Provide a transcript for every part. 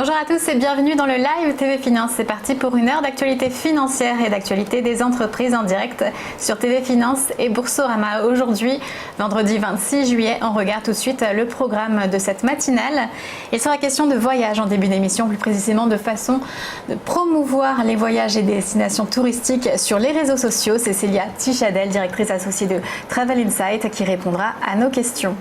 Bonjour à tous et bienvenue dans le live TV Finance. C'est parti pour une heure d'actualité financière et d'actualité des entreprises en direct sur TV Finance et Boursorama. Aujourd'hui, vendredi 26 juillet, on regarde tout de suite le programme de cette matinale. Il sera question de voyage en début d'émission, plus précisément de façon de promouvoir les voyages et destinations touristiques sur les réseaux sociaux. C'est Célia Tichadel, directrice associée de Travel Insight, qui répondra à nos questions.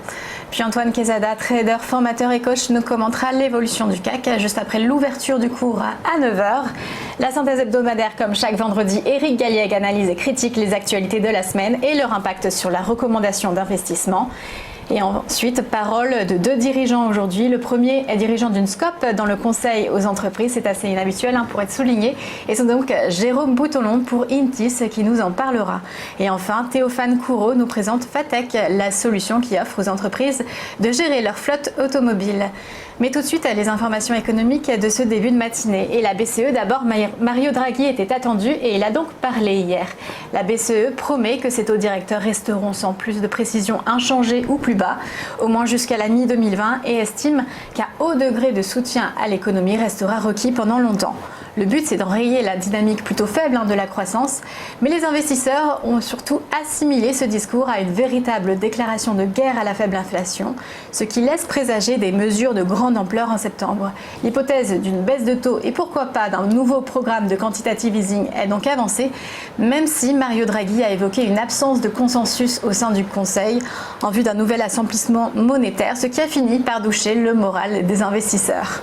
Puis Antoine Quezada, trader, formateur et coach, nous commentera l'évolution du CAC juste après l'ouverture du cours à 9h. La synthèse hebdomadaire, comme chaque vendredi, Eric Galliègue analyse et critique les actualités de la semaine et leur impact sur la recommandation d'investissement. Et ensuite, parole de deux dirigeants aujourd'hui. Le premier est dirigeant d'une SCOP dans le conseil aux entreprises. C'est assez inhabituel pour être souligné. Et c'est donc Jérôme Boutelon pour Intis qui nous en parlera. Et enfin, Théophane Couraud nous présente Fatec, la solution qui offre aux entreprises de gérer leur flotte automobile. Mais tout de suite, les informations économiques de ce début de matinée. Et la BCE, d'abord, Mario Draghi était attendu et il a donc parlé hier. La BCE promet que ses taux directeurs resteront sans plus de précision inchangés ou plus bas, au moins jusqu'à la mi-2020, et estime qu'un haut degré de soutien à l'économie restera requis pendant longtemps. Le but, c'est d'enrayer la dynamique plutôt faible de la croissance, mais les investisseurs ont surtout assimilé ce discours à une véritable déclaration de guerre à la faible inflation, ce qui laisse présager des mesures de grande ampleur en septembre. L'hypothèse d'une baisse de taux et pourquoi pas d'un nouveau programme de quantitative easing est donc avancée, même si Mario Draghi a évoqué une absence de consensus au sein du Conseil en vue d'un nouvel assouplissement monétaire, ce qui a fini par doucher le moral des investisseurs.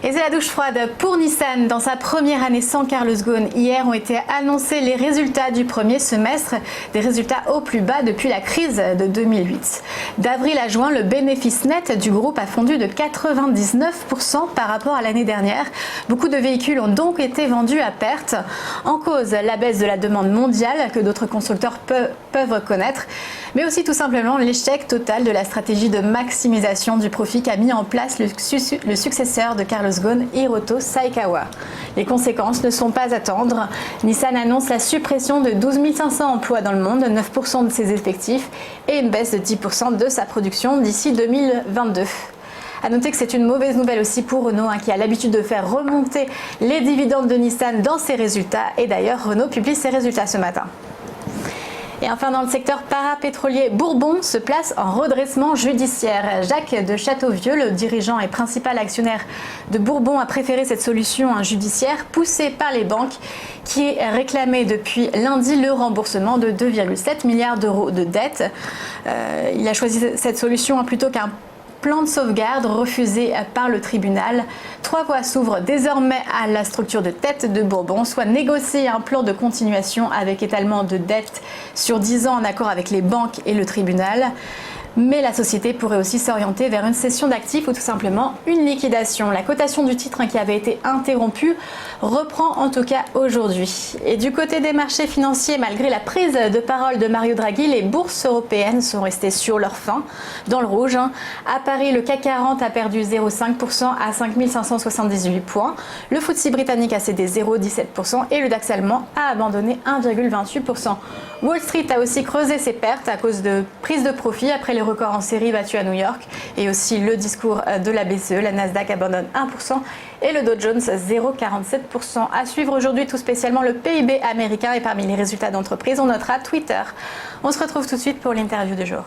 Et c'est la douche froide pour Nissan. Dans sa première année sans Carlos Ghosn, hier ont été annoncés les résultats du premier semestre, des résultats au plus bas depuis la crise de 2008. D'avril à juin, le bénéfice net du groupe a fondu de 99% par rapport à l'année dernière. Beaucoup de véhicules ont donc été vendus à perte. En cause, la baisse de la demande mondiale que d'autres constructeurs peuvent reconnaître, mais aussi tout simplement l'échec total de la stratégie de maximisation du profit qu'a mis en place le successeur de Carlos Ghosn, Hiroto Saikawa. Les conséquences ne sont pas à attendre. Nissan annonce la suppression de 12 500 emplois dans le monde, 9% de ses effectifs, et une baisse de 10% de sa production d'ici 2022. A noter que c'est une mauvaise nouvelle aussi pour Renault, qui a l'habitude de faire remonter les dividendes de Nissan dans ses résultats. Et d'ailleurs, Renault publie ses résultats ce matin. Et enfin, dans le secteur parapétrolier, Bourbon se place en redressement judiciaire. Jacques de Châteauvieux, le dirigeant et principal actionnaire de Bourbon, a préféré cette solution judiciaire poussée par les banques qui réclamait depuis lundi le remboursement de 2,7 milliards d'euros de dettes. Il a choisi cette solution plutôt qu'un plan de sauvegarde refusé par le tribunal. 3 voies s'ouvrent désormais à la structure de tête de Bourbon, soit négocier un plan de continuation avec étalement de dettes sur 10 ans en accord avec les banques et le tribunal. Mais la société pourrait aussi s'orienter vers une cession d'actifs ou tout simplement une liquidation. La cotation du titre qui avait été interrompue reprend en tout cas aujourd'hui. Et du côté des marchés financiers, malgré la prise de parole de Mario Draghi, les bourses européennes sont restées sur leur faim, dans le rouge. À Paris, le CAC 40 a perdu 0,5% à 5 578 points. Le FTSE britannique a cédé 0,17% et le DAX allemand a abandonné 1,28%. Wall Street a aussi creusé ses pertes à cause de prise de profit après les records en série battus à New York et aussi le discours de la BCE. La Nasdaq abandonne 1% et le Dow Jones 0,47%. À suivre aujourd'hui tout spécialement le PIB américain et parmi les résultats d'entreprise, on notera Twitter. On se retrouve tout de suite pour l'interview du jour.